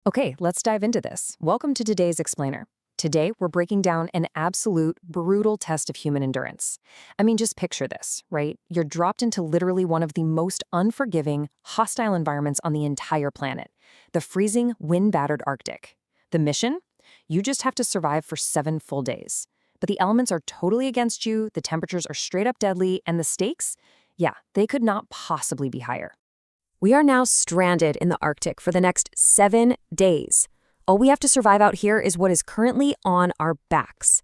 Okay, let's dive into this. Welcome to today's Explainer. Today, we're breaking down an absolute brutal test of human endurance. I mean, just picture this, right? You're dropped into literally one of the most unforgiving, hostile environments on the entire planet, the freezing, wind-battered Arctic. The mission? You just have to survive for 7 full days. But the elements are totally against you, the temperatures are straight up deadly, and the stakes? Yeah, they could not possibly be higher. We are now stranded in the Arctic for the next 7 days. All we have to survive out here is what is currently on our backs.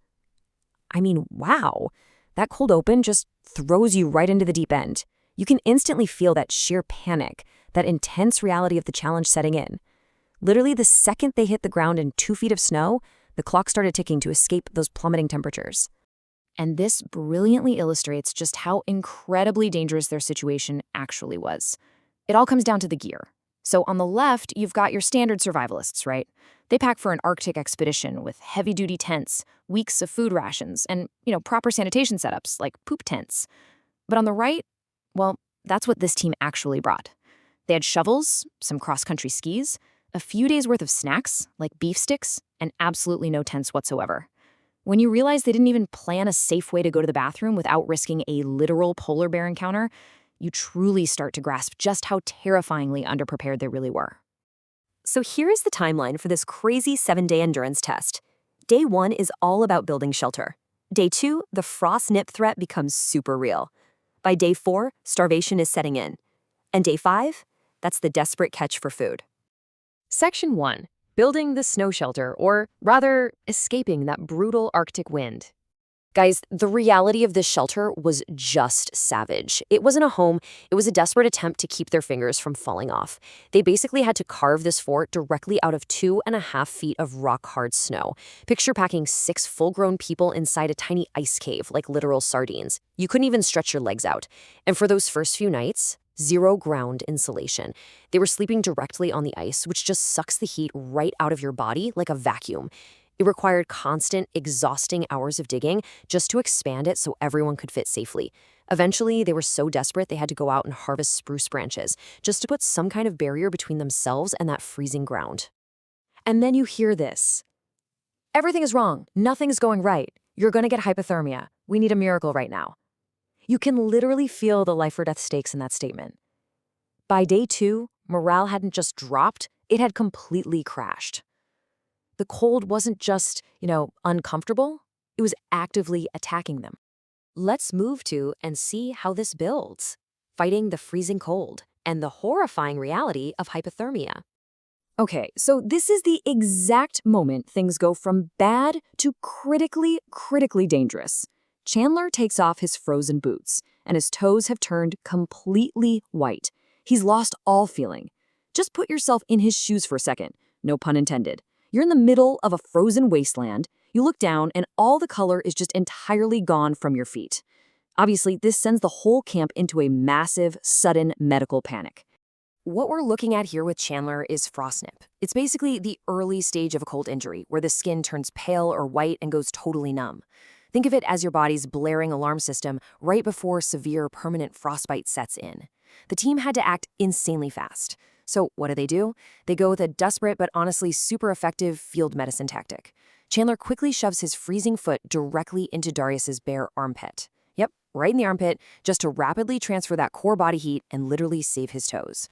I mean, wow. That cold open just throws you right into the deep end. You can instantly feel that sheer panic, that intense reality of the challenge setting in. Literally, the second they hit the ground in 2 feet of snow, the clock started ticking to escape those plummeting temperatures. And this brilliantly illustrates just how incredibly dangerous their situation actually was. It all comes down to the gear. So on the left, you've got your standard survivalists, right? They pack for an Arctic expedition with heavy-duty tents, weeks of food rations, and, proper sanitation setups like poop tents. But on the right, well, that's what this team actually brought. They had shovels, some cross-country skis, a few days' worth of snacks, like beef sticks, and absolutely no tents whatsoever. When you realize they didn't even plan a safe way to go to the bathroom without risking a literal polar bear encounter, you truly start to grasp just how terrifyingly underprepared they really were. So here is the timeline for this crazy 7-day endurance test. Day 1 is all about building shelter. Day 2, the frost nip threat becomes super real. By day 4, starvation is setting in. And day 5, that's the desperate catch for food. Section 1. Building the snow shelter, or rather, escaping that brutal Arctic wind. Guys, the reality of this shelter was just savage. It wasn't a home, it was a desperate attempt to keep their fingers from falling off. They basically had to carve this fort directly out of 2.5 feet of rock-hard snow. Picture packing 6 full-grown people inside a tiny ice cave, like literal sardines. You couldn't even stretch your legs out. And for those first few nights, 0 ground insulation. They were sleeping directly on the ice, which just sucks the heat right out of your body like a vacuum. It required constant, exhausting hours of digging just to expand it so everyone could fit safely. Eventually, they were so desperate they had to go out and harvest spruce branches just to put some kind of barrier between themselves and that freezing ground. And then you hear this. Everything is wrong. Nothing's going right. You're going to get hypothermia. We need a miracle right now. You can literally feel the life-or-death stakes in that statement. By day 2, morale hadn't just dropped, it had completely crashed. The cold wasn't just, uncomfortable. It was actively attacking them. Let's move to and see how this builds. Fighting the freezing cold and the horrifying reality of hypothermia. Okay, so this is the exact moment things go from bad to critically dangerous. Chandler takes off his frozen boots, and his toes have turned completely white. He's lost all feeling. Just put yourself in his shoes for a second. No pun intended. You're in the middle of a frozen wasteland. You look down, and all the color is just entirely gone from your feet. Obviously, this sends the whole camp into a massive, sudden medical panic. What we're looking at here with Chandler is frostnip. It's basically the early stage of a cold injury, where the skin turns pale or white and goes totally numb. Think of it as your body's blaring alarm system right before severe permanent frostbite sets in. The team had to act insanely fast. So what do? They go with a desperate but honestly super effective field medicine tactic. Chandler quickly shoves his freezing foot directly into Darius's bare armpit. Yep, right in the armpit, just to rapidly transfer that core body heat and literally save his toes.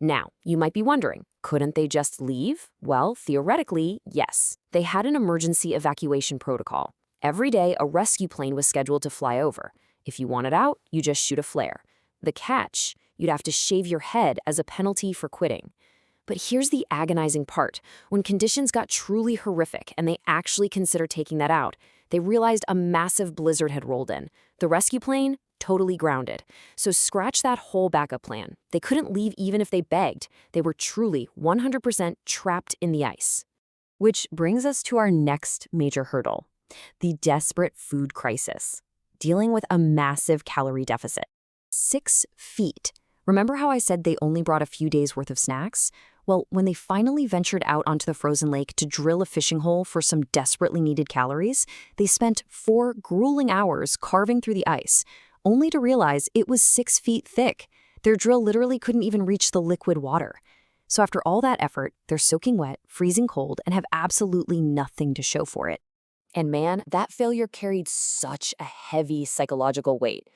Now, you might be wondering, couldn't they just leave? Well, theoretically, yes. They had an emergency evacuation protocol. Every day, a rescue plane was scheduled to fly over. If you wanted out, you just shoot a flare. The catch, you'd have to shave your head as a penalty for quitting. But here's the agonizing part. When conditions got truly horrific and they actually considered taking that out, they realized a massive blizzard had rolled in. The rescue plane, totally grounded. So scratch that whole backup plan. They couldn't leave even if they begged. They were truly 100% trapped in the ice. Which brings us to our next major hurdle, the desperate food crisis. Dealing with a massive calorie deficit. 6 feet. Remember how I said they only brought a few days' worth of snacks? Well, when they finally ventured out onto the frozen lake to drill a fishing hole for some desperately needed calories, they spent 4 grueling hours carving through the ice, only to realize it was 6 feet thick. Their drill literally couldn't even reach the liquid water. So after all that effort, they're soaking wet, freezing cold, and have absolutely nothing to show for it. And man, that failure carried such a heavy psychological weight.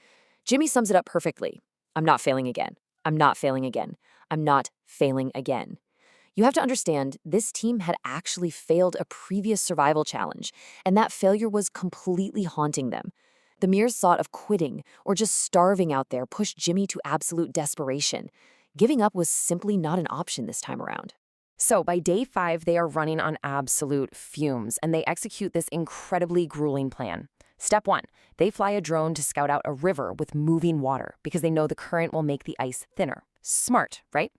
Jimmy sums it up perfectly. I'm not failing again. I'm not failing again. I'm not failing again. You have to understand, this team had actually failed a previous survival challenge, and that failure was completely haunting them. The mere thought of quitting or just starving out there pushed Jimmy to absolute desperation. Giving up was simply not an option this time around. So by day 5, they are running on absolute fumes, and they execute this incredibly grueling plan. Step 1, they fly a drone to scout out a river with moving water because they know the current will make the ice thinner. Smart, right?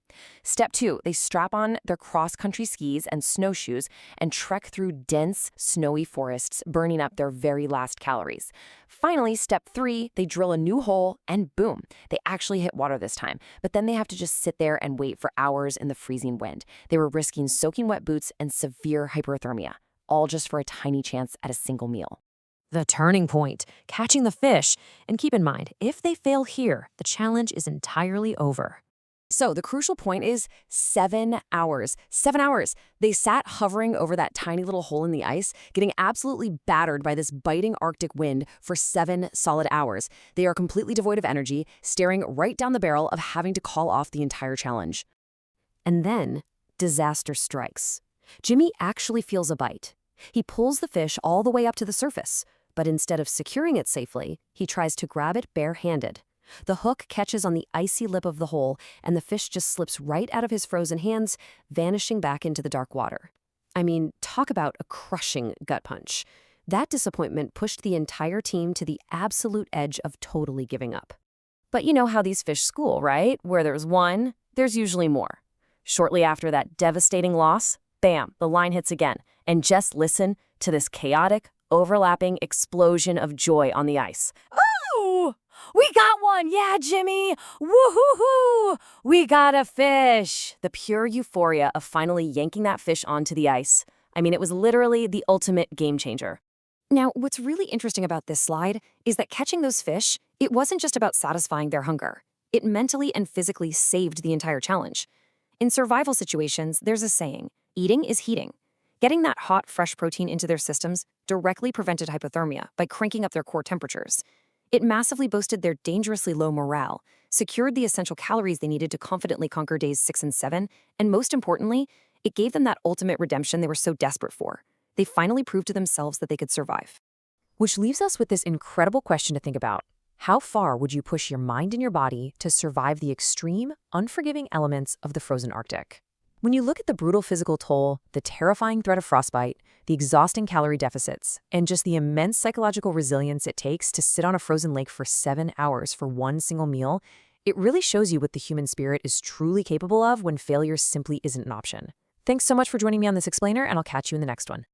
Step 2, they strap on their cross-country skis and snowshoes and trek through dense, snowy forests, burning up their very last calories. Finally, step 3, they drill a new hole and boom, they actually hit water this time. But then they have to just sit there and wait for hours in the freezing wind. They were risking soaking wet boots and severe hypothermia, all just for a tiny chance at a single meal. The turning point, catching the fish. And keep in mind, if they fail here, the challenge is entirely over. So the crucial point is 7 hours. 7 hours. They sat hovering over that tiny little hole in the ice, getting absolutely battered by this biting Arctic wind for 7 solid hours. They are completely devoid of energy, staring right down the barrel of having to call off the entire challenge. And then, disaster strikes. Jimmy actually feels a bite. He pulls the fish all the way up to the surface, but instead of securing it safely, he tries to grab it bare-handed. The hook catches on the icy lip of the hole, and the fish just slips right out of his frozen hands, vanishing back into the dark water. I mean, talk about a crushing gut punch. That disappointment pushed the entire team to the absolute edge of totally giving up. But you know how these fish school, right? Where there's one, there's usually more. Shortly after that devastating loss, bam, the line hits again. And just listen to this chaotic, overlapping explosion of joy on the ice. Oh, we got one! Yeah, Jimmy! Woo-hoo-hoo! We got a fish! The pure euphoria of finally yanking that fish onto the ice. I mean, it was literally the ultimate game changer. Now, what's really interesting about this slide is that catching those fish, it wasn't just about satisfying their hunger. It mentally and physically saved the entire challenge. In survival situations, there's a saying, eating is heating. Getting that hot, fresh protein into their systems directly prevented hypothermia by cranking up their core temperatures. It massively boosted their dangerously low morale, secured the essential calories they needed to confidently conquer days 6 and 7, and most importantly, it gave them that ultimate redemption they were so desperate for. They finally proved to themselves that they could survive. Which leaves us with this incredible question to think about. How far would you push your mind and your body to survive the extreme, unforgiving elements of the frozen Arctic? When you look at the brutal physical toll, the terrifying threat of frostbite, the exhausting calorie deficits, and just the immense psychological resilience it takes to sit on a frozen lake for 7 hours for one single meal, it really shows you what the human spirit is truly capable of when failure simply isn't an option. Thanks so much for joining me on this explainer, and I'll catch you in the next one.